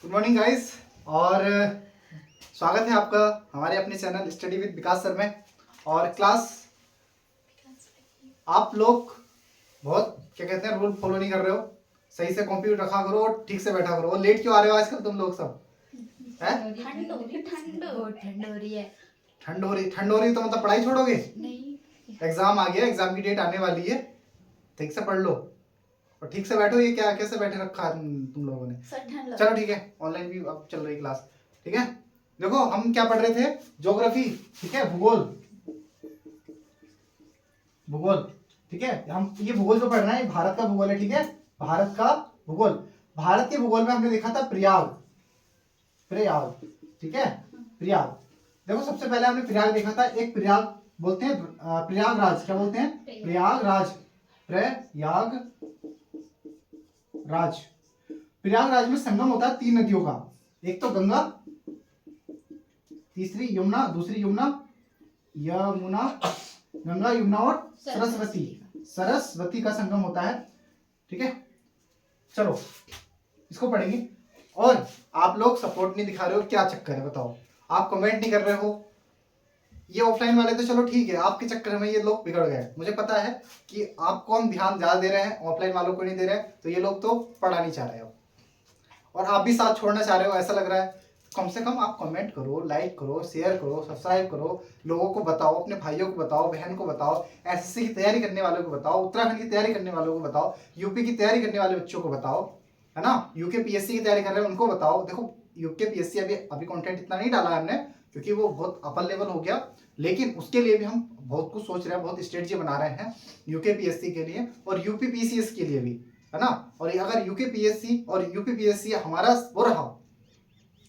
Good morning guys. और स्वागत है आपका हमारे अपने channel study with Vikas sir में। और क्लास आप लोग बहुत क्या कहते हैं रूल फॉलो नहीं कर रहे हो। सही से कंप्यूटर रखा करो और ठीक से बैठा करो। और लेट क्यों आ रहे हो आजकल तुम लोग सब? ठंड हो रही है। ठंड हो रही तो मतलब पढ़ाई छोड़ोगे? नहीं, एग्जाम आ गया, एग्जाम की डेट आने वाली है। ठीक से पढ़ लो और ठीक से बैठो। ये क्या कैसे बैठे रखा है तुम लोगों ने? चलो ठीक है, ऑनलाइन भी अब चल रही क्लास। ठीक है, देखो हम क्या पढ़ रहे थे, ज्योग्राफी। ठीक है, भूगोल। भूगोल ठीक है, हम ये भूगोल जो पढ़ रहे हैं भारत का भूगोल है। ठीक है, भारत का भूगोल। भारत के भूगोल में हमने देखा था प्रयाग। प्रयाग ठीक है, प्रयाग। देखो सबसे पहले हमने प्रयाग देखा था। एक प्रयाग बोलते हैं प्रयागराज। क्या बोलते हैं? प्रयागराज। प्रयागराज। प्रयागराज में संगम होता है 3 नदियों का। एक तो गंगा, तीसरी यमुना, दूसरी यमुना। यमुना, गंगा, यमुना और सरस्वती। सरस्वती का संगम होता है। ठीक है, चलो इसको पढ़ेंगे। और आप लोग सपोर्ट नहीं दिखा रहे हो, क्या चक्कर है बताओ? आप कमेंट नहीं कर रहे हो। ये ऑफलाइन वाले तो चलो ठीक है, आपके चक्कर में ये लोग बिगड़ गए। मुझे पता है कि आपको हम ध्यान ज्यादा दे रहे हैं, ऑफलाइन वालों को नहीं दे रहे हैं। तो ये लोग तो पढ़ा नहीं चाह रहे हो और आप भी साथ छोड़ना चाह रहे हो, ऐसा लग रहा है। कम से कम आप कमेंट करो, लाइक करो, शेयर करो, सब्सक्राइब करो। लोगों को बताओ, अपने भाइयों को बताओ, बहन को बताओ, एसएससी की तैयारी करने वालों को बताओ, उत्तराखंड की तैयारी करने वालों को बताओ, यूपी की तैयारी करने वाले बच्चों को बताओ, है ना। यूके पीएससी की तैयारी कर रहे हैं उनको बताओ। देखो यूके पीएससी अभी कंटेंट इतना नहीं डाला है हमने, क्योंकि वो बहुत अपर लेवल हो गया। लेकिन उसके लिए भी हम बहुत कुछ सोच रहे हैं, बहुत स्ट्रेटजी बना रहे हैं यूके पीएससी के लिए और यूपी पीसीएस के लिए भी, है ना। और अगर यूके पीएससी और यूपी पीएससी हमारा वो रहा,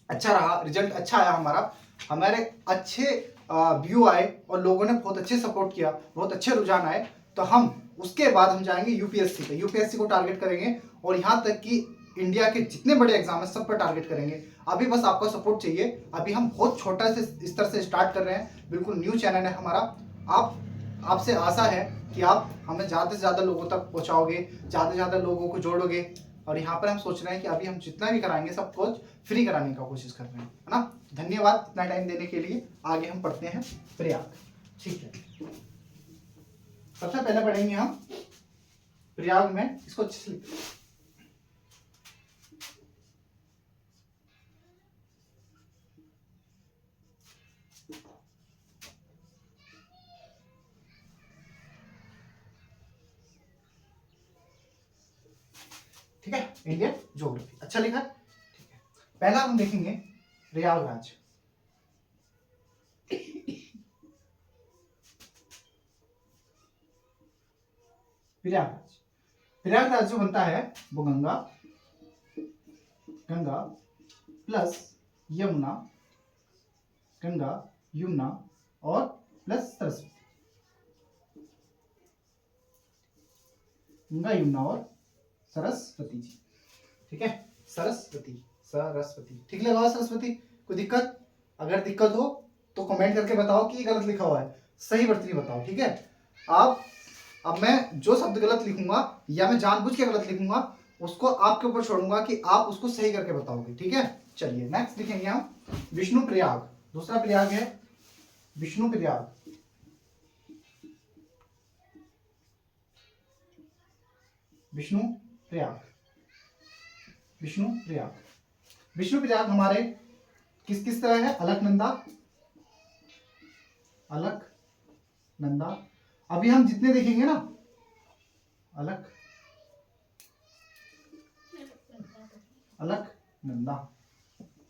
अच्छा रहा, रिजल्ट अच्छा आया हमारा, हमारे अच्छे व्यू आए और लोगों ने बहुत अच्छे सपोर्ट किया, बहुत अच्छे रुझान आए, तो हम उसके बाद हम जाएंगे यूपीएससी पे। यूपीएससी को टारगेट करेंगे और यहाँ तक कि इंडिया के जितने बड़े एग्जाम है सब पर टारगेट करेंगे। अभी बस आपका सपोर्ट चाहिए। अभी हम बहुत छोटा से स्तर से स्टार्ट कर रहे हैं, बिल्कुल न्यू चैनल है हमारा। आपसे आशा है कि आप हमें ज़्यादा से ज़्यादा लोगों तक पहुँचाओगे, ज़्यादा से ज़्यादा लोगों को जोड़ोगे। और यहाँ पर हम सोच रहे हैं कि अभी हम जितना भी कराएंगे सब कुछ फ्री कराने का कोशिश कर रहे हैं, है ना। धन्यवाद इतना टाइम देने के लिए। आगे हम पढ़ते हैं प्रयाग। ठीक है, सबसे पहले पढ़ेंगे हम प्रयाग में, इसको अच्छे से लिखते हैं। ठीक है, इंडियन ज्योग्राफी अच्छा लिखा। ठीक है, पहला हम देखेंगे प्रयागराज। प्रयागराज, प्रयागराज जो बनता है वो गंगा, गंगा प्लस यमुना, गंगा यमुना और प्लस सरस्वती। गंगा यमुना और सरस्वती जी। ठीक है, सरस्वती, सरस्वती ठीक लगा सरस्वती? कोई दिक्कत? अगर दिक्कत हो तो कमेंट करके बताओ कि गलत लिखा हुआ है, सही वर्तनी बताओ। ठीक है, आप अब मैं जो शब्द गलत लिखूंगा या मैं जानबूझ के गलत लिखूंगा उसको आपके ऊपर छोड़ूंगा कि आप उसको सही करके बताओगे। ठीक है, चलिए नेक्स्ट लिखेंगे हम विष्णु प्रयाग। दूसरा प्रयाग है विष्णु प्रयाग। विष्णु प्रयाग, विष्णु प्रयाग। विष्णु प्रयाग हमारे किस किस तरह है? अलकनंदा, अलकनंदा। अभी हम जितने देखेंगे ना, अलकनंदा,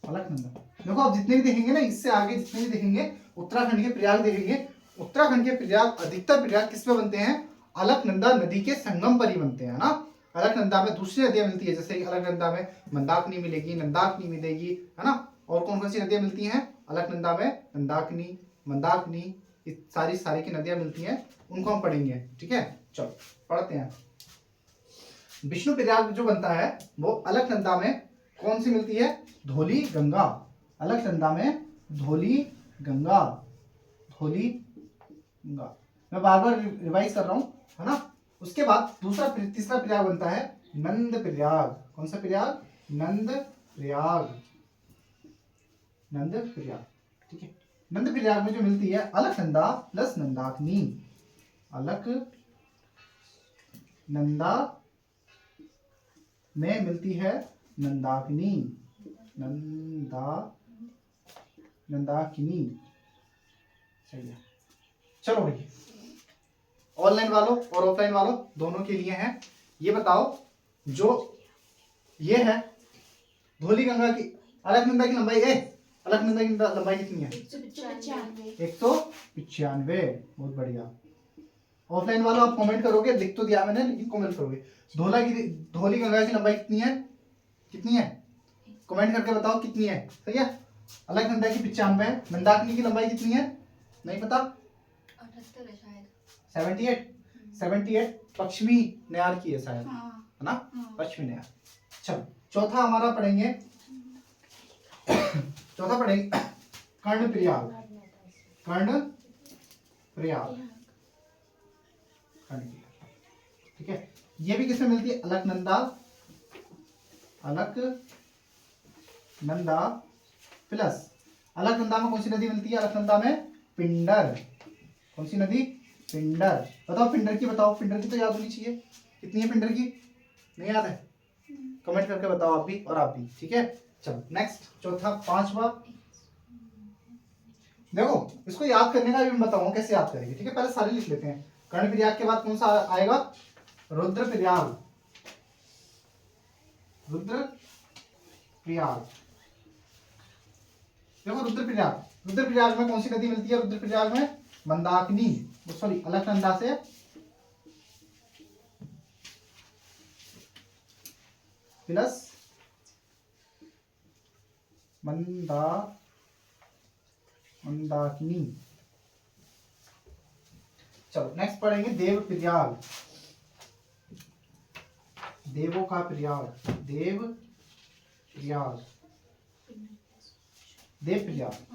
अलकनंदा। देखो आप जितने भी देखेंगे ना, इससे आगे जितने भी देखेंगे, उत्तराखंड के प्रयाग देखेंगे। उत्तराखंड के प्रयाग, अधिकतर प्रयाग किस पे बनते हैं? अलकनंदा नदी के संगम पर ही बनते हैं ना। अलकनंदा में दूसरी नदियां मिलती है, जैसे अलकनंदा में मंदाकिनी मिलेगी, नंदाकिनी मिलेगी, है ना। और कौन कौन सी नदियां मिलती हैं अलकनंदा में? नंदाकिनी, मंदाकिनी, सारी सारी की नदियां मिलती हैं, उनको हम पढ़ेंगे। ठीक है, चलो पढ़ते हैं। विष्णु प्रयाग जो बनता है वो अलकनंदा में कौन सी मिलती है? धौली गंगा। अलकनंदा में धौली गंगा, धौली गंगा। मैं बार बार रिवाइज कर रहा हूं, है ना। उसके बाद तीसरा प्रयाग बनता है नंद प्रयाग। कौन सा प्रयाग? नंद प्रयाग, नंद प्रयाग, ठीक है। नंद प्रयाग में जो मिलती है अलकनंदा प्लस नंदाकिनी, अलकनंदा में मिलती है नंदाकिनी, नंदाकिनी, सही है। चलो भाई, ऑनलाइन वालों और ऑफलाइन वालों दोनों के लिए है। ये बताओ, जो ये है धौली गंगा की अलकनंदा की लंबाई अलकनंदा की लंबाई कितनी है? 195। बहुत बढ़िया। ऑफलाइन वालों आप कमेंट करोगे, लिख तो दिया मैंने लेकिन कमेंट करोगे। धौली गंगा की लंबाई कितनी है? कमेंट करके बताओ कितनी है। सही है। अलकनंदा की 95 है। मंदाकिनी की लंबाई कितनी है? नहीं पता? 78 है शायद। 78 पश्चिमी न्यार की है शायद, है ना? पश्चिमी न्यार। चलो चौथा हमारा पढ़ेंगे कर्णप्रयाग, ठीक है। ये भी किसमें मिलती है? अलकनंदा प्लस अलकनंदा में कौन सी नदी मिलती है? अलकनंदा में पिंडर। कौन सी नदी? पिंडर। बताओ पिंडर की, पिंडर की तो याद होनी चाहिए। कितनी है पिंडर की? नहीं याद है? कमेंट करके बताओ आप भी और आप भी, ठीक है। चलो नेक्स्ट, चौथा, पांचवा। देखो इसको याद करने का भी मैं बताऊंगा कैसे याद करेंगे, ठीक है। पहले सारे लिख लेते हैं। कर्णप्रयाग के बाद कौन सा आएगा? रुद्रप्रयाग। देखो रुद्रप्रयाग में कौन सी नदी मिलती है? रुद्रप्रयाग में मंदाकिनी, सॉरी अलकनंदा से प्लस मंदाकिनी। चलो नेक्स्ट पढ़ेंगे देवप्रयाग, देवों का प्रयाग,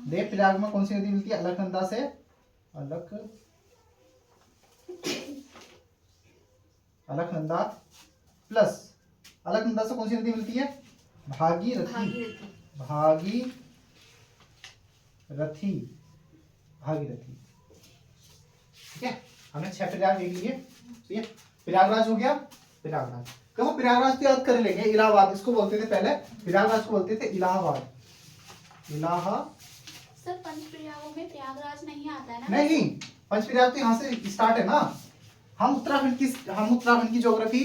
देवप्रयाग में कौन सी नदी मिलती है? अलकनंदा से अलकनंदा प्लस अलकनंदा से कौन सी नदी मिलती है? भागीरथी, ठीक है। हमने 6 प्रयाग देख लिए, ठीक है। प्रयागराज हो गया। प्रयागराज देखो, प्रयागराज तो याद कर लेंगे। इलाहाबाद इसको बोलते थे पहले, प्रयागराज को बोलते थे इलाहाबाद। सर पंचप्रयागों में प्रयागराज नहीं आता है ना? नहीं, पंचप्रयाग तो यहाँ से स्टार्ट है ना। हम उत्तराखंड की ज्योग्राफी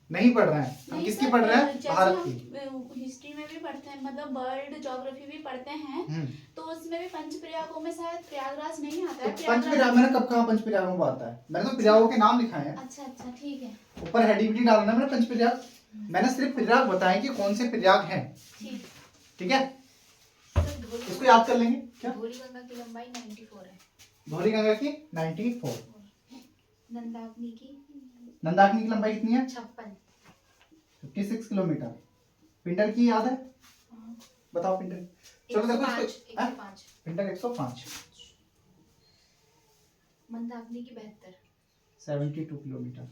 नहीं पढ़ रहे हैं, हम किसकी पढ़ रहे हैं? भारत की। हिस्ट्री में भी पढ़ते हैं, मतलब वर्ल्ड ज्योग्राफी भी पढ़ते हैं, तो उसमें भी पंचप्रयागों में शायद प्रयागराज नहीं आता है। पंचप्रयाग मैंने कब कहा पंचप्रयागों में आता है? मैंने तो प्रयागों के नाम लिखा है। अच्छा ठीक है। ऊपर हेडिविटी डालना मैंने पंचप्रयाग, मैंने सिर्फ प्रयाग बताए कि कौन से प्रयाग हैं, ठीक है। इसको याद कर लेंगे। क्या? धौली गंगा की लंबाई 94 है। धौली गंगा की 94। नंदाकिनी की लंबाई कितनी है? 56 किलोमीटर। पिंडर की याद है? बताओ पिंडर। चलो देखो इसको, 105। पिंडर 105। मंदाकिनी की 72, 72 किलोमीटर।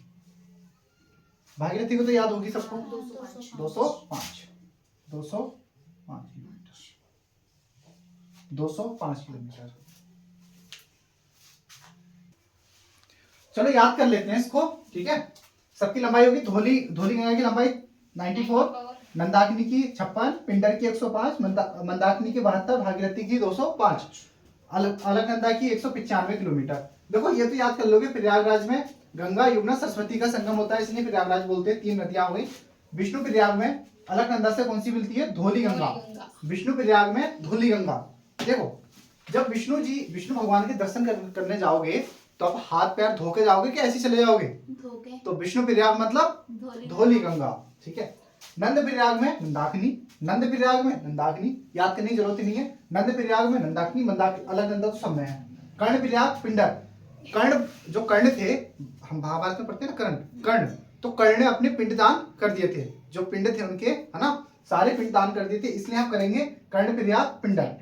भागीरथी को तो याद होगी सबको, 205 किलोमीटर। चलो याद कर लेते हैं इसको, ठीक है। सबकी लंबाई होगी, धौली गंगा की लंबाई 94, नंदाकिनी की 56, पिंडर की 105, मंदाकिनी की 72, भागीरथी की 205, अलकनंदा की 195 किलोमीटर। देखो ये तो याद कर लोगे। प्रयागराज में गंगा यमुना सरस्वती का संगम होता है, इसलिए प्रयागराज बोलते हैं। 3 नदियां हो गई। विष्णु प्रयाग में अलकनंदा से कौन सी मिलती है? धौली गंगा। विष्णु प्रयाग में धौली गंगा। देखो जब विष्णु भगवान के दर्शन करने जाओगे तो आप हाथ पैर धो के जाओगे कि ऐसे चले जाओगे? धोके। तो विष्णु प्रयाग मतलब धौली गंगा, ठीक है। नंद प्रयाग में मंदाकिनी, याद करने की जरूरत नहीं है। नंद प्रयाग में नंदाकिनी, अलकनंदा तो सब में है। कर्ण प्रयाग पिंडर, जो कर्ण थे, हम महाभारत में पढ़ते हैं ना, कर्ण, तो कर्ण ने अपने पिंड दान कर दिए थे। जो पिंड थे उनके, है ना, सारे पिंड दान कर दिए थे, इसलिए हम करेंगे कर्ण प्रयाग पिंडर।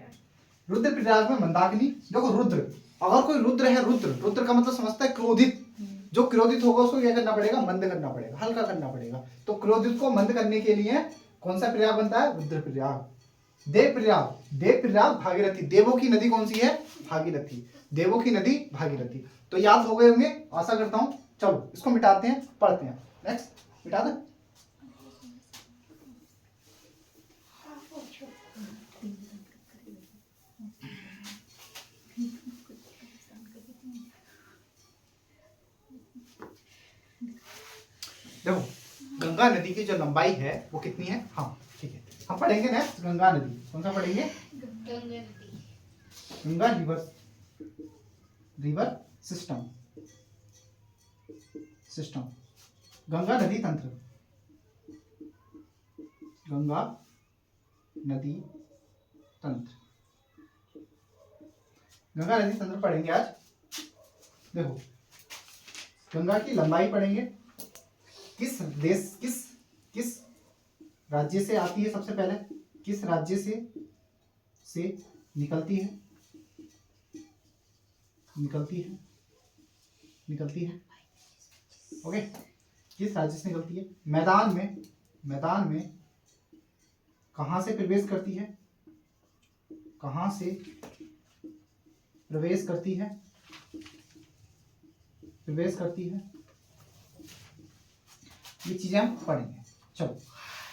रुद्र प्रयाग में मंदाकिनी। देखो रुद्र, अगर कोई रुद्र है, रुद्र का मतलब समझता है क्रोधित। जो क्रोधित होगा उसको क्या करना पड़ेगा? मंद करना पड़ेगा, हल्का करना पड़ेगा। तो क्रोधित को मंद करने के लिए कौन सा प्रयाग बनता है? रुद्रप्रयाग। देवप्रयाग भागीरथी। देवों की नदी कौन सी है? भागीरथी। देवों की नदी भागीरथी। तो याद हो गए होंगे आशा करता हूं। चलो इसको मिटाते हैं, पढ़ते हैं। नेक्स्ट मिटा दें। देखो गंगा नदी की जो लंबाई है वो कितनी है? हाँ ठीक है, हम पढ़ेंगे नेक्स्ट गंगा नदी। कौन सा पढ़ेंगे? Ganga river system. गंगा नदी तंत्र। गंगा नदी तंत्र। गंगा नदी तंत्र पढ़ेंगे आज। देखो गंगा की लंबाई पढ़ेंगे, किस राज्य से आती है, सबसे पहले किस राज्य से निकलती है, ओके, किस राज्य से निकलती है, मैदान में कहां से प्रवेश करती है, ये चीजें हम पढ़ेंगे। चलो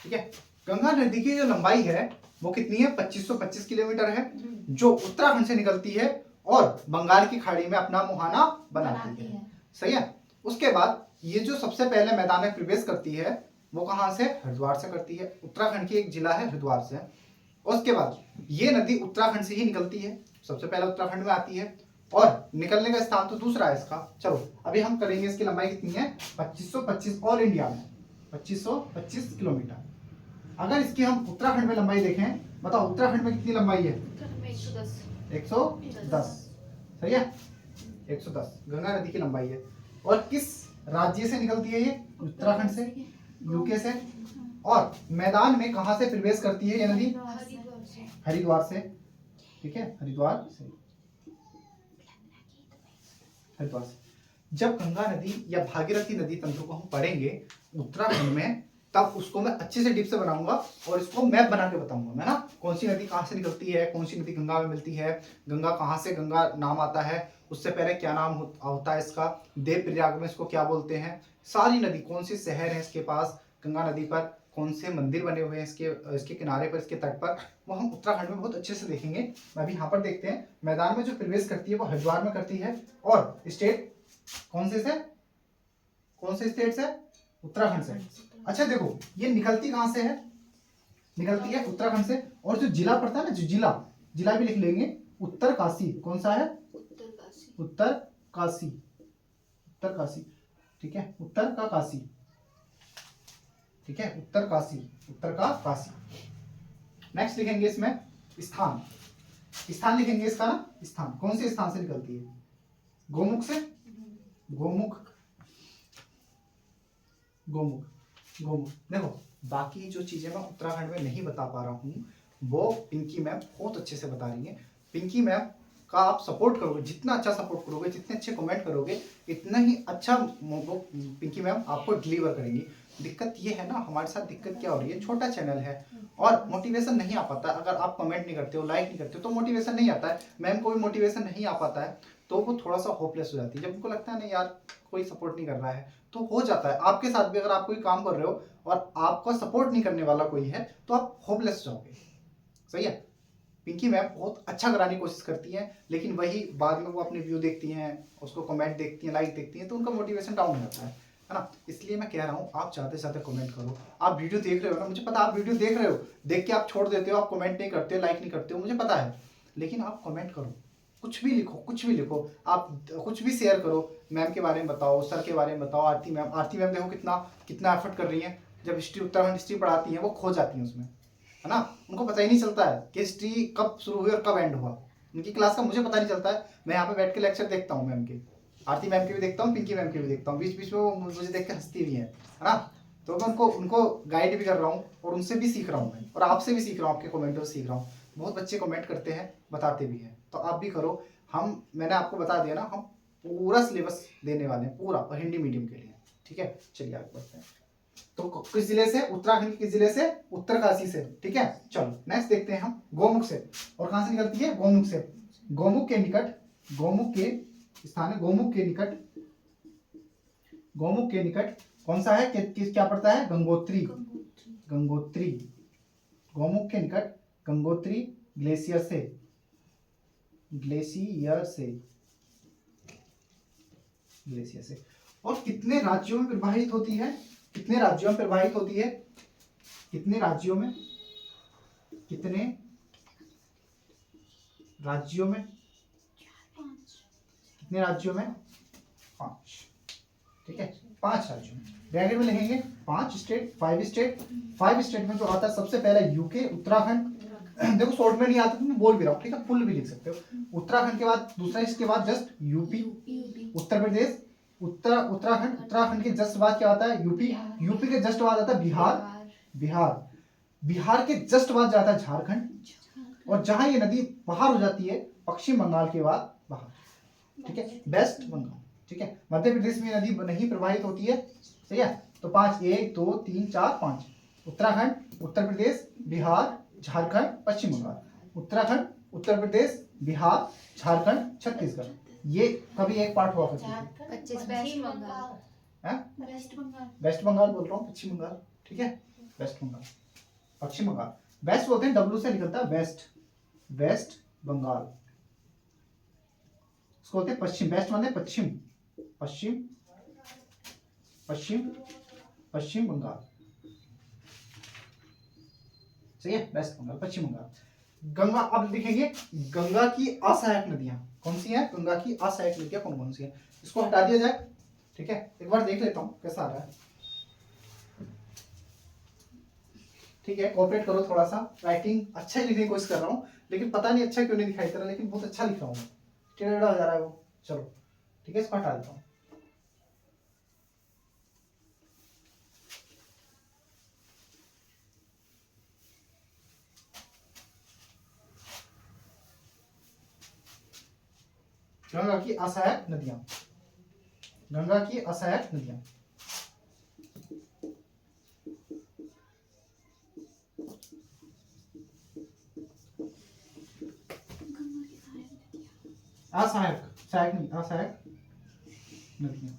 ठीक है। गंगा नदी की जो लंबाई है वो कितनी है? 2525 किलोमीटर है, जो उत्तराखंड से निकलती है और बंगाल की खाड़ी में अपना मुहाना बनाती है। सही है। उसके बाद ये जो सबसे पहले मैदान में प्रवेश करती है वो कहां से? हरिद्वार से करती है। उत्तराखंड की एक जिला है हरिद्वार से। उसके बाद ये नदी उत्तराखंड से ही निकलती है, सबसे पहले उत्तराखंड में आती है और निकलने का स्थान तो दूसरा है इसका। चलो अभी हम करेंगे इसकी लंबाई कितनी है? 2525 ऑल इंडिया में 2525 किलोमीटर। अगर इसकी हम उत्तराखंड में लंबाई देखें, बताओ उत्तराखंड में कितनी लंबाई है? 110। सही है, 110 गंगा नदी की लंबाई है। और किस राज्य से निकलती है ये? उत्तराखंड से, यूके से। और मैदान में कहां से प्रवेश करती है ये नदी? हरिद्वार से। ठीक है, हरिद्वार से। जब गंगा नदी या भागीरथी नदी तंत्र को हम पढ़ेंगे उत्तराखंड में, तब उसको मैं अच्छे से डीप से बनाऊंगा और इसको मैप बना के बताऊंगा मैं ना, कौन सी नदी कहाँ से निकलती है, कौन सी नदी गंगा में मिलती है, गंगा कहाँ से गंगा नाम आता है, उससे पहले क्या नाम होता है इसका, देवप्रयाग में इसको क्या बोलते हैं, सारी नदी कौन सी शहर है इसके पास, गंगा नदी पर कौन से मंदिर बने हुए हैं इसके किनारे पर, इसके तट पर, वो हम उत्तराखंड में बहुत अच्छे से देखेंगे। अभी यहाँ पर देखते हैं, मैदान में जो प्रवेश करती है वो हरिद्वार में करती है। और स्टेट कौन से स्टेट से? उत्तराखंड से। अच्छा देखो ये निकलती कहां से है? निकलती है उत्तराखंड से। और जो जिला पड़ता है ना, जो जिला भी लिख लेंगे, उत्तरकाशी। कौन सा है? उत्तरकाशी। ठीक है, उत्तरकाशी। ठीक है, उत्तरकाशी। नेक्स्ट लिखेंगे इसमें स्थान लिखेंगे इसका ना, स्थान कौन से स्थान से निकलती है? गोमुख से। गोमुख। देखो बाकी जो चीजें मैं उत्तराखंड में नहीं बता पा रहा हूँ वो पिंकी मैम बहुत अच्छे से बता रही है। पिंकी मैम का आप सपोर्ट करोगे, जितना अच्छा सपोर्ट करोगे, जितने अच्छे कमेंट करोगे, इतना ही अच्छा वो पिंकी मैम आपको डिलीवर करेंगी। दिक्कत ये है ना, हमारे साथ दिक्कत क्या हो रही है, छोटा चैनल है और मोटिवेशन नहीं आ पाता। अगर आप कमेंट नहीं करते हो, लाइक नहीं करते हो, तो मोटिवेशन नहीं आता है। मैम को भी मोटिवेशन नहीं आ पाता है तो वो थोड़ा सा होपलेस हो जाती है। जब उनको लगता है नहीं यार कोई सपोर्ट नहीं कर रहा है, तो हो जाता है आपके साथ भी। अगर आप कोई काम कर रहे हो और आपका सपोर्ट नहीं करने वाला कोई है तो आप होपलेस हो जाओगे। सही है। पिंकी मैम बहुत अच्छा कराने की कोशिश करती हैं, लेकिन वही बाद में वो अपने व्यू देखती हैं, उसको कमेंट देखती हैं, लाइक देखती हैं, तो उनका मोटिवेशन डाउन हो जाता है ना। इसलिए मैं कह रहा हूँ आप ज़्यादा से ज़्यादा कमेंट करो। आप वीडियो देख रहे हो ना, मुझे पता आप वीडियो देख रहे हो, देख के आप छोड़ देते हो, आप कमेंट नहीं करते हो, लाइक नहीं करते हो, मुझे पता है, लेकिन आप कमेंट करो, कुछ भी लिखो, आप कुछ भी शेयर करो। मैम के बारे में बताओ, सर के बारे में बताओ। आरती मैम देखो कितना एफर्ट कर रही हैं। जब उत्तराखंड हिस्ट्री पढ़ाती हैं वो खो जाती हैं उसमें, है ना। उनको पता ही नहीं चलता है कि हिस्ट्री कब शुरू हुई और कब एंड हुआ। उनकी क्लास का मुझे पता नहीं चलता है। मैं यहाँ पे बैठ के लेक्चर देखता हूँ मैम के, आरती मैम के भी देखता हूँ, पिंकी मैम के भी देखता हूँ, बीच बीच में वो मुझे देख के हंसती भी है ना। तो मैं उनको गाइड भी कर रहा हूँ और उनसे भी सीख रहा हूँ मैं, और आपसे भी सीख रहा हूँ, आपके कमेंटों से सीख रहा हूँ। बहुत बच्चे कमेंट करते हैं, बताते भी हैं, तो आप भी करो। मैंने आपको बता दिया ना, हम पूरा सिलेबस देने वाले हैं, पूरा, और हिंदी मीडियम के लिए। ठीक है, चलिए आगे बढ़ते हैं। तो किस जिले से? उत्तराखंड के किस जिले से? उत्तरकाशी से। ठीक है, चलो नेक्स्ट देखते हैं हम गोमुख से। और कहां से निकलती है? गोमुख से। गोमुख के निकट, गोमुख के स्थान है, गोमुख के निकट, गोमुख के निकट कौन सा है? किस क्या पड़ता है? गंगोत्री। गंगोत्री, गोमुख के निकट गंगोत्री ग्लेशियर से, ग्लेशियर से, ग्लेशियर से। और कितने राज्यों में प्रवाहित होती है? कितने राज्यों में प्रवाहित होती है? कितने राज्यों में? कितने राज्यों में? कितने राज्यों में? 5। ठीक है, 5 राज्यों में। ब्रैकेट में लिखेंगे 5 स्टेट, 5 स्टेट। 5 स्टेट में जो आता है सबसे पहला यूके, उत्तराखंड। देखो शॉर्ट में नहीं आता तो मैं बोल भी रहा हूँ, ठीक है, फुल भी लिख सकते हो। उत्तराखंड के बाद दूसरा, इसके बाद जस्ट यूपी, उत्तर प्रदेश, उत्तराखंड, उत्तराखंड के जस्ट बाद क्या आता है? यूपी, यूपी के जस्ट बाद आता है बिहार, बिहार, बिहार के जस्ट बाद जाता है झारखंड। और जहां ये नदी बाहर हो जाती है पश्चिम बंगाल के बाद बाहर, ठीक है, वेस्ट बंगाल। ठीक है, मध्य प्रदेश में नदी नहीं प्रवाहित होती है, सही है। तो 5, 1 2 3 4 5, उत्तराखंड, उत्तर प्रदेश, बिहार, झारखंड, पश्चिम बंगाल। उत्तराखंड, उत्तर प्रदेश, बिहार, झारखंड, छत्तीसगढ़। ये कभी एक पार्ट हुआ करती थी। 25 वेस्ट बंगाल। वेस्ट बंगाल, वेस्ट बंगाल बोल रहा हूँ, पश्चिम बंगाल। ठीक है, वेस्ट बंगाल, पश्चिम बंगाल। वेस्ट बोलते हैं, डब्ल्यू से निकलता है वेस्ट, वेस्ट बंगाल। उसको बोलते हैं पश्चिम, वेस्ट माने पश्चिम, पश्चिम, पश्चिम, पश्चिम बंगाल। सही है, वेस्ट बंगाल, पश्चिम बंगाल। गंगा, अब देखेंगे गंगा की असहायक नदियां कौन सी हैं? गंगा की असहायक नदियां कौन कौन सी हैं? इसको हटा दिया जाए। ठीक है, एक बार देख लेता हूं कैसा आ रहा है। ठीक है, कोऑपरेट करो थोड़ा सा। राइटिंग अच्छा ही लिखने की कोशिश कर रहा हूँ, लेकिन पता नहीं अच्छा क्यों नहीं दिखाई दे रहा, लेकिन बहुत अच्छा लिख रहा हूँ। टेढ़ा हो जा रहा है वो। चलो ठीक है, इसको हटा देता हूँ। गंगा की असहायक नदियां, गंगा की असहायक नदियां। असहायक, सहायक नहीं, असहायक नदियां,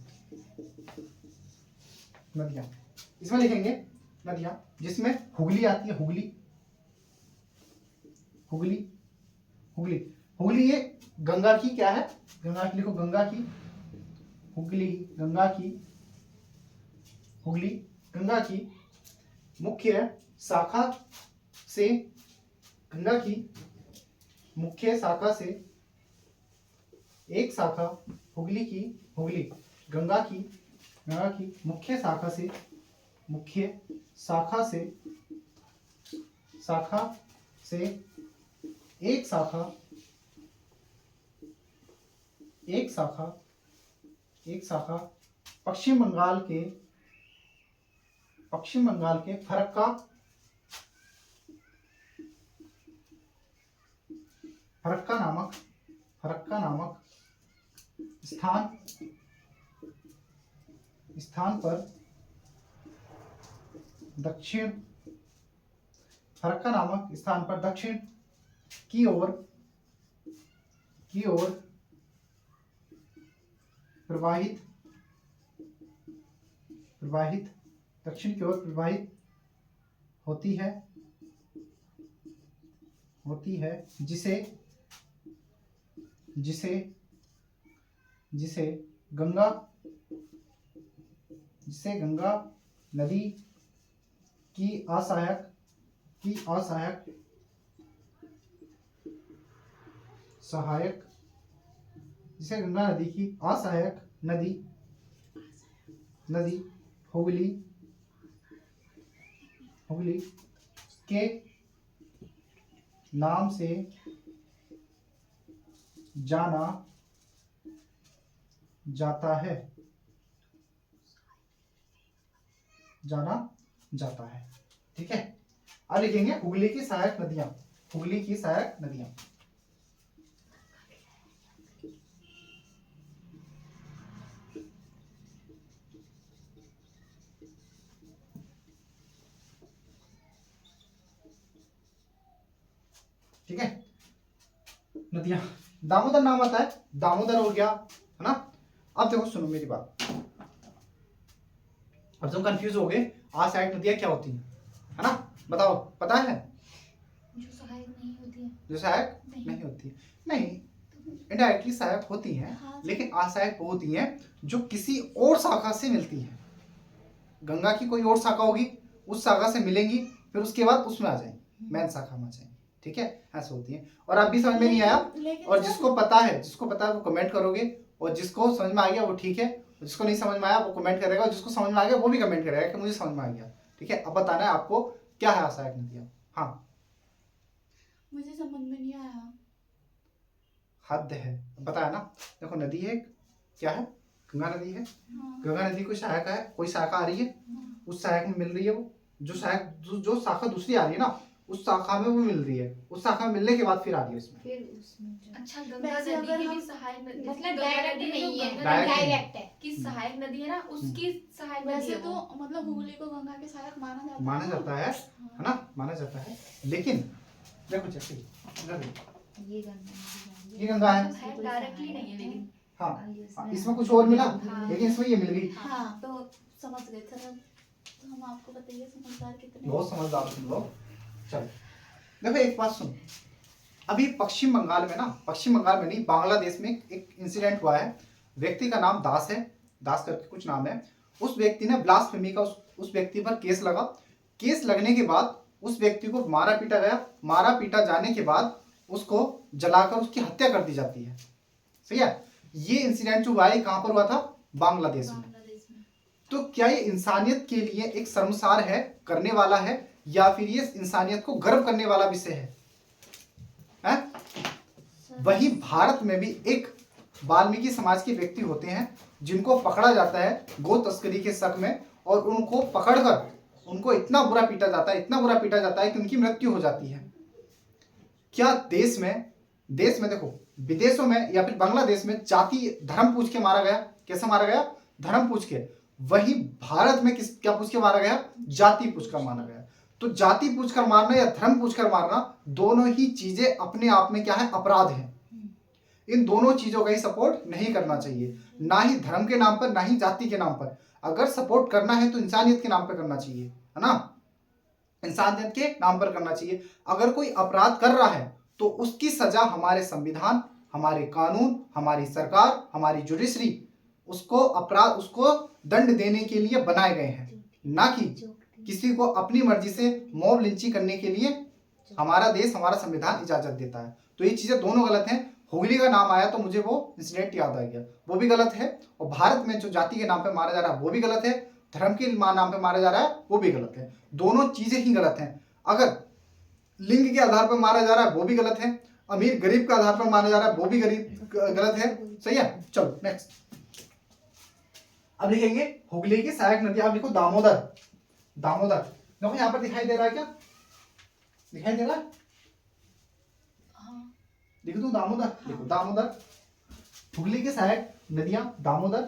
नदियां। इसमें लिखेंगे नदियां जिसमें हुगली आती है, हुगली, हुगली, हुगली, हुगली। ये गंगा की क्या है? गंगा की लिखो, गंगा की, हुगली, गंगा की, हुगली, गंगा की मुख्य शाखा से, गंगा की मुख्य शाखा से एक शाखा, हुगली की, हुगली, गंगा की, गंगा की मुख्य शाखा से, मुख्य शाखा से, शाखा से एक शाखा, एक शाखा, एक शाखा पश्चिम बंगाल के, पश्चिम बंगाल के फरक्का, फरक्का नामक, फरक्का नामक स्थान, स्थान पर दक्षिण, फरक्का नामक स्थान पर दक्षिण की ओर, की ओर प्रवाहित, प्रवाहित, दक्षिण की ओर प्रवाहित होती है, होती है, जिसे, जिसे, जिसे गंगा, जिसे गंगा नदी की असहायक, की असहायक, सहायक, जिसे गंगा नदी की असहायक नदी, नदी हुगली, हुगली के नाम से जाना जाता है, जाना जाता है। ठीक है, अब लिखेंगे हुगली की सहायक नदियां, हुगली की सहायक नदियां। ठीक है। नदियां, दामोदर नाम आता है, दामोदर हो गया, है ना। अब देखो सुनो मेरी बात, अब तुम कंफ्यूज हो गए, असहायक नदियां क्या होती है ना, बताओ, पता है? जो सहायक नहीं होती है। जो सहायक नहीं होती, नहीं, इनडायरेक्टली सहायक होती हैं, हाँ। लेकिन असहायक वो होती हैं जो किसी और शाखा से मिलती हैं। गंगा की कोई और शाखा होगी, उस शाखा से मिलेंगी, फिर उसके बाद उसमें आ जाएंगी, मेन शाखा में आ जाएंगी, ठीक है, ऐसे होती हैं। और अब भी समझ में नहीं आया, और जिसको पता है वो कमेंट करोगे, और जिसको समझ में आ गया वो ठीक है, और जिसको नहीं समझ में आया वो कमेंट करेगा, और जिसको समझ में आ गया वो भी कमेंट करेगा कि मुझे समझ में आ गया, ठीक है। अब बताना है आपको क्या है असहायक नदियां। हाँ, मुझे समझ में नहीं आया। हद है, बताया ना। देखो नदी है, क्या है, गंगा नदी है। हाँ। गंगा नदी कोई शाखा है, कोई शाखा आ रही है, उस सहायक में मिल रही है, वो जो सहायक जो शाखा दूसरी आ रही है ना, उस शाखा में वो मिल रही है, उस शाखा में मिलने के बाद फिर आ रही है उसमें। फिर उसमें अच्छा, गंगा वैसे नदी अगर की हम भी सहायक नदी, मतलब गंगा डायरेक्ट नदी नहीं है, डायरेक्ट है कि सहायक नदी है ना, उसकी सहायक नदी वैसे है तो वो। मतलब हुगली को गंगा के सहायक माना माना जाता जाता है ना, माना जाता है, लेकिन देखो जैसे ये गंगा ये गंगा है, है, डायरेक्टली नहीं है लेकिन। हाँ, इसमें कुछ और मिला, हाँ। लेकिन इसमें ये मिल गई। हाँ, तो समझ गए थे हम। तो हम आपको बताइए समझदार कितने। बहुत समझदार तुम लोग। चलो देखो एक बात सुनो, अभी पश्चिम बंगाल में ना, पश्चिम बंगाल में नहीं, बांग्लादेश में एक इंसिडेंट हुआ है। व्यक्ति का नाम दास है, दास करके कुछ नाम है। उस व्यक्ति ने ब्लास्फेमी का उस व्यक्ति पर केस लगा। केस लगने के बाद उस व्यक्ति को मारा पीटा गया। मारा पीटा जाने के बाद उसको जलाकर उसकी हत्या कर दी जाती है। सही है। ये इंसिडेंट जो हुआ है कहां पर हुआ था? बांग्लादेश में। तो क्या ये इंसानियत के लिए एक शर्मसार है, करने वाला है, या फिर ये इंसानियत को गर्व करने वाला विषय है? वही भारत में भी एक वाल्मीकि समाज के व्यक्ति होते हैं जिनको पकड़ा जाता है गो तस्करी के शक में, और उनको पकड़कर उनको इतना बुरा पीटा जाता है, इतना बुरा पीटा जाता है कि उनकी मृत्यु हो जाती है। क्या देश में देखो, विदेशों में या फिर बांग्लादेश में जाति धर्म पूछ के मारा गया। कैसे मारा गया? धर्म पूछ के। वही भारत में क्या पूछ के मारा गया? जाति पूछ कर मारा गया। तो जाति पूछकर मारना या धर्म पूछकर मारना, दोनों ही चीजें अपने आप में क्या है? अपराध है। इन दोनों चीजों का ही सपोर्ट नहीं करना चाहिए, ना ही धर्म के नाम पर, ना ही जाति के नाम पर। अगर सपोर्ट करना है तो इंसानियत के नाम पर करना चाहिए, है ना, इंसानियत के नाम पर करना चाहिए। अगर कोई अपराध कर रहा है तो उसकी सजा हमारे संविधान, हमारे कानून, हमारी सरकार, हमारी जुडिशरी उसको दंड देने के लिए बनाए गए हैं, ना कि किसी को अपनी मर्जी से मॉब लिंचिंग करने के लिए हमारा देश, हमारा संविधान इजाजत देता है। तो ये चीजें दोनों गलत हैं। हुगली का नाम आया तो मुझे वो इंसिडेंट याद आ गया, वो भी गलत है। और भारत में जो जाति के नाम पे मारा जा रहा है वो भी गलत है, धर्म के नाम पे मारा जा रहा है वो भी गलत है। दोनों चीजें ही गलत हैं। अगर लिंग के आधार पर मारा जा रहा है वो भी गलत है, अमीर गरीब के आधार पर मारा जा रहा है वो भी गलत है। सही है। चलो नेक्स्ट, अब लिखेंगे हुगली की सहायक नदी। आप लिखो दामोदर। दामोदर देखो यहाँ पर दिखाई दे रहा है, क्या दिखाई दे रहा है? लिख दो दामोदर। लिखो दामोदर। हुगली की सहायक नदियां दामोदर।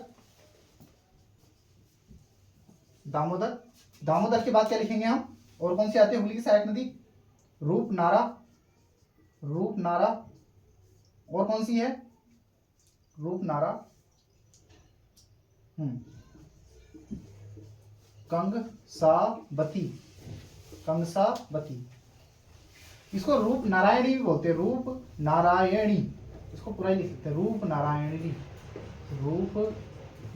दामोदर, दामोदर के बाद क्या लिखेंगे हम? और कौन सी आती है हुगली की सहायक नदी? रूपनारा। रूपनारा, और कौन सी है? रूपनारा, कंगसाबती। कंगसाबती, इसको रूप नारायणी भी बोलते हैं, रूप नारायणी। इसको पूरा ही लिख सकते हैं, रूप नारायणी। रूप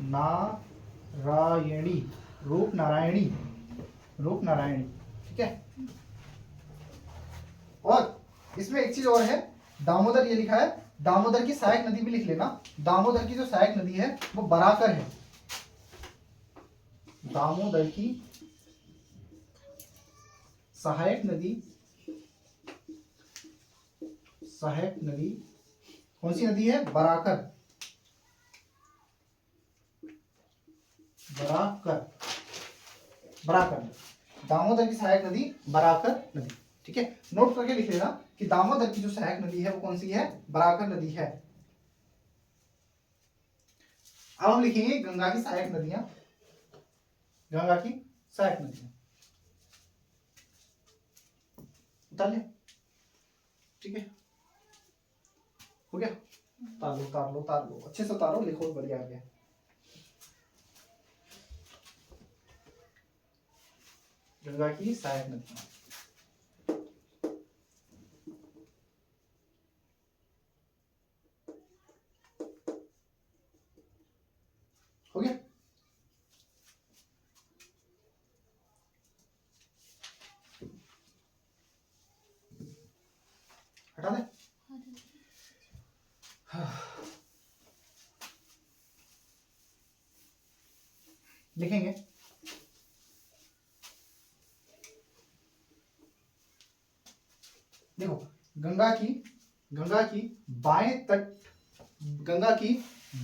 नारायणी, रूप नारायणी, रूप नारायणी, ठीक है। और इसमें एक चीज और है, दामोदर ये लिखा है, दामोदर की सहायक नदी भी लिख लेना। दामोदर की जो सहायक नदी है वो बराकर है। दामोदर की सहायक नदी, सहायक नदी कौन सी नदी है? बराकर। बराकर, बराकर, दामोदर की सहायक नदी बराकर नदी, ठीक है। नोट करके लिख लेना कि दामोदर की जो सहायक नदी है वो कौन सी है? बराकर नदी है। अब हम लिखेंगे गंगा की सहायक नदियां। गंगा की सहायक नदियां उतार ले, ठीक है। ठीक है, हो गया। उतार लो उतार लो उतार लो, अच्छे से उतारो, लिखो, बढ़िया आ गया। गंगा की सहायक नदियां, हो गया। हटा दे। लिखेंगे देखो, गंगा की बाएं तट, गंगा की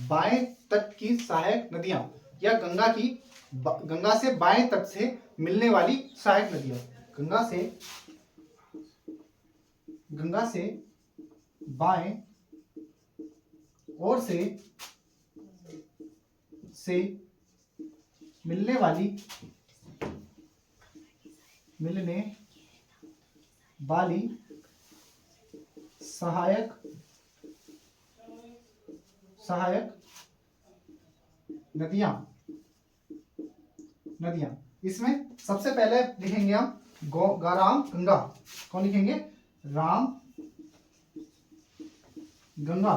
बाएं तट की सहायक नदियां, या गंगा से बाएं तट से मिलने वाली सहायक नदियां, गंगा से बाएं ओर से मिलने वाली सहायक नदियां, इसमें सबसे पहले लिखेंगे हम राम गंगा। कौन लिखेंगे? राम गंगा।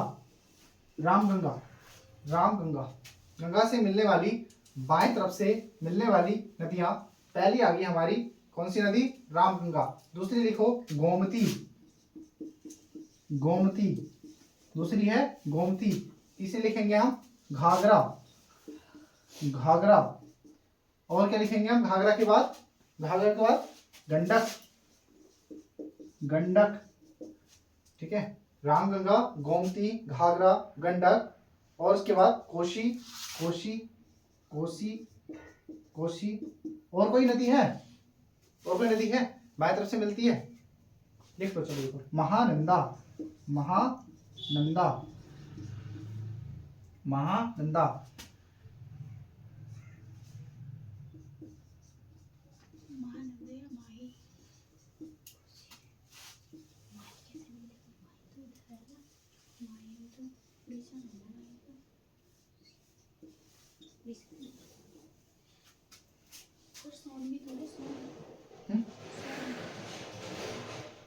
गंगा से मिलने वाली, बाएं तरफ से मिलने वाली नदियां, पहली आ गई हमारी कौन सी नदी? राम गंगा। दूसरी लिखो गोमती, दूसरी है गोमती। तीसरी लिखेंगे हम घाघरा। और क्या लिखेंगे हम घाघरा के बाद? गंडक। ठीक है, रामगंगा, गोमती, घाघरा, गंडक, और उसके बाद कोसी। और कोई नदी है? बाएं तरफ से मिलती है, लिख लो। चलो महानंदा।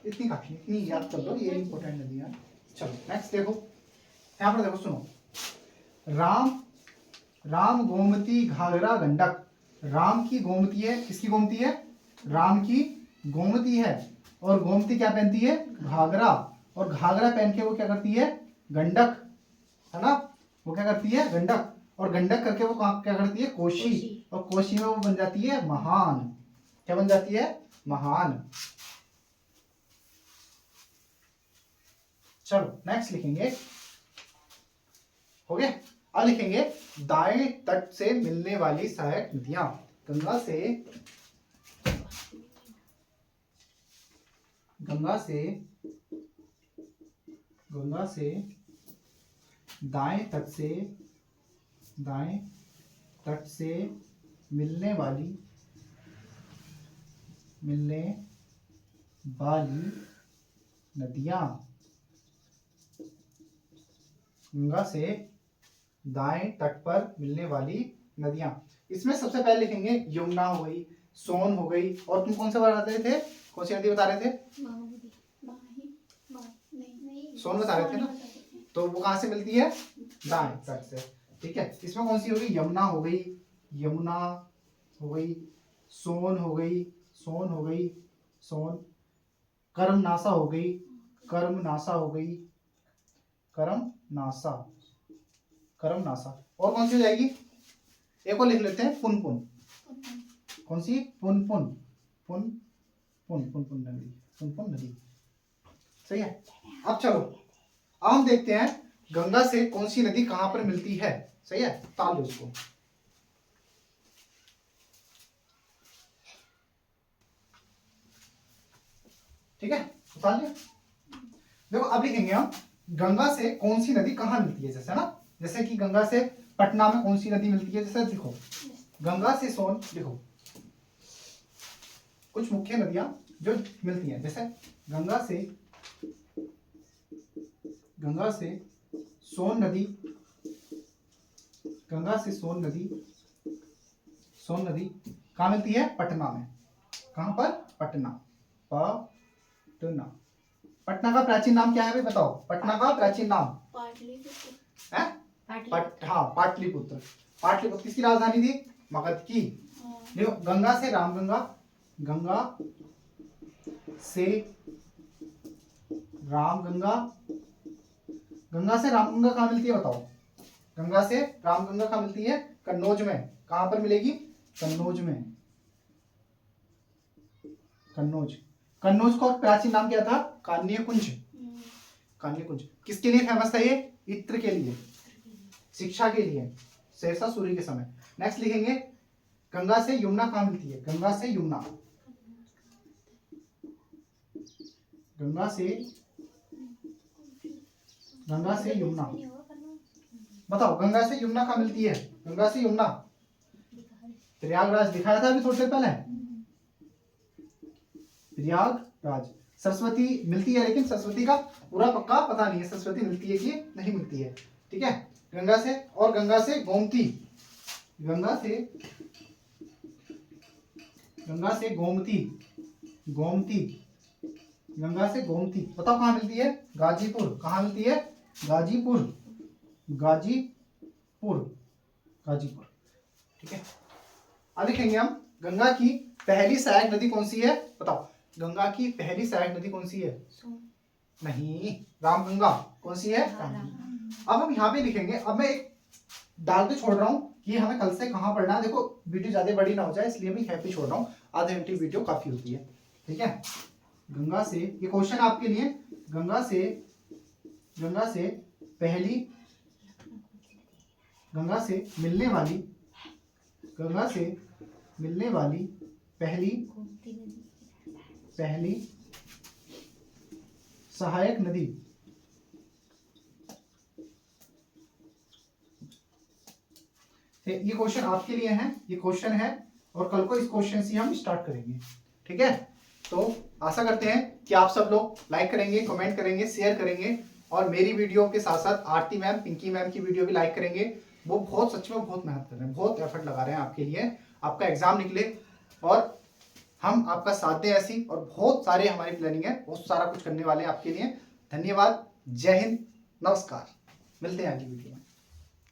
इतनी काफी, इतनी याद कर लो, ये इंपॉर्टेंट नदी है। चलो नेक्स्ट देखो, यहाँ पर देखो, सुनो। राम गोमती घाघरा गंडक। राम की गोमती है, किसकी गोमती है? राम की गोमती है। और गोमती क्या पहनती है? घाघरा। और घाघरा पहन के वो क्या करती है? गंडक, है ना? वो क्या करती है? गंडक। और गंडक करके वो क्या करती है? कोशी। और कोशी में वो बन जाती है महान। क्या बन जाती है? महान। चलो नेक्स्ट लिखेंगे, हो गया। अब लिखेंगे दाएं तट से मिलने वाली सहायक नदियां। गंगा से दाएं तट से मिलने वाली नदियां। गंगा से दाएं तट पर मिलने वाली नदियां, इसमें सबसे पहले लिखेंगे यमुना हो गई, सोन हो गई, और तुम कौन से बता रहे थे? कौन सी नदी बता रहे थे? सोन बता रहे थे ना? तो वो कहां से मिलती है? दाएं तट से। ठीक है, इसमें कौन सी हो गई? यमुना हो गई, सोन हो गई, कर्मनासा हो गई, कर्मनासा। और कौन सी हो जाएगी? एक और लिख लेते हैं, पुनपुन। कौन सी? पुनपुन नदी। सही है। अब चलो, अब हम देखते हैं गंगा से कौन सी नदी कहां पर मिलती है। सही है, ताल लो उसको। ठीक है, उतार लिया। देखो अब लिखेंगे हम गंगा से कौन सी नदी कहां मिलती है, जैसे ना, जैसे कि गंगा से पटना में कौन सी नदी मिलती है, जैसे देखो गंगा से सोन, देखो कुछ मुख्य नदियां जो मिलती हैं, जैसे गंगा से गंगा से सोन नदी, गंगा से सोन नदी, सोन नदी कहाँ मिलती है? पटना में। कहाँ पर? पटना। पटना। पटना का प्राचीन नाम क्या है भाई बताओ? पटना का प्राचीन नाम पाटलिपुत्र। है हाँ पाटलिपुत्र। पाटलिपुत्र किसकी राजधानी थी? मगध की। देखो गंगा से रामगंगा, गंगा से रामगंगा, गंगा से रामगंगा कहाँ मिलती है बताओ? गंगा से रामगंगा कहाँ मिलती है? कन्नौज में। कहाँ पर मिलेगी? कन्नौज में। कन्नौज। कन्नौज का प्राचीन नाम क्या था? कान्यकुंज। कान्यकुंज किसके लिए फेमस था ये? इत्र के लिए, शिक्षा के लिए, शेरशाह सूरी के समय। नेक्स्ट लिखेंगे गंगा से यमुना कहाँ मिलती है? गंगा से यमुना, गंगा से, गंगा से यमुना बताओ गंगा से यमुना कहाँ मिलती है? गंगा से यमुना प्रयागराज दिखाया था अभी थोड़ी देर पहले। प्रयागराज। सरस्वती मिलती है लेकिन सरस्वती का पूरा पक्का पता नहीं है सरस्वती मिलती है कि नहीं मिलती है। ठीक है गंगा से, और गंगा से गोमती, गंगा से, गंगा से गोमती, गोमती, गंगा से गोमती बताओ कहाँ मिलती है? गाजीपुर। कहाँ मिलती है? गाजीपुर, गाजीपुर, गाजीपुर। ठीक है अब लिखेंगे हम गंगा की पहली सहायक नदी कौन सी है? बताओ गंगा की पहली सहायक नदी कौन सी है? नहीं, रामगंगा। कौन सी है? अब हम यहाँ पे लिखेंगे। अब मैं एक डाल के छोड़ रहा हूँ कि हमें कल से कहाँ पढ़ना है। देखो वीडियो ज्यादा बड़ी ना हो जाए इसलिए मैं यहाँ पे छोड़ रहा हूँ, आधे घंटे वीडियो काफी होती है। ठीक है गंगा से, ये क्वेश्चन आपके लिए, गंगा से, गंगा से पहली, गंगा से मिलने वाली, गंगा से मिलने वाली पहली, पहली सहायक नदी, ये क्वेश्चन आपके लिए है, ये क्वेश्चन है और कल को इस क्वेश्चन से हम स्टार्ट करेंगे। ठीक है तो आशा करते हैं कि आप सब लोग लाइक करेंगे, कमेंट करेंगे, शेयर करेंगे और मेरी वीडियो के साथ साथ आरती मैम, पिंकी मैम की वीडियो भी लाइक करेंगे। वो बहुत सच में बहुत मेहनत कर रहे हैं, बहुत एफर्ट लगा रहे हैं आपके लिए, आपका एग्जाम निकले और हम आपका साथ दें ऐसी। और बहुत सारे हमारी प्लानिंग है, बहुत सारा कुछ करने वाले हैं आपके लिए। धन्यवाद, जय हिंद, नमस्कार, मिलते हैं अगली वीडियो में।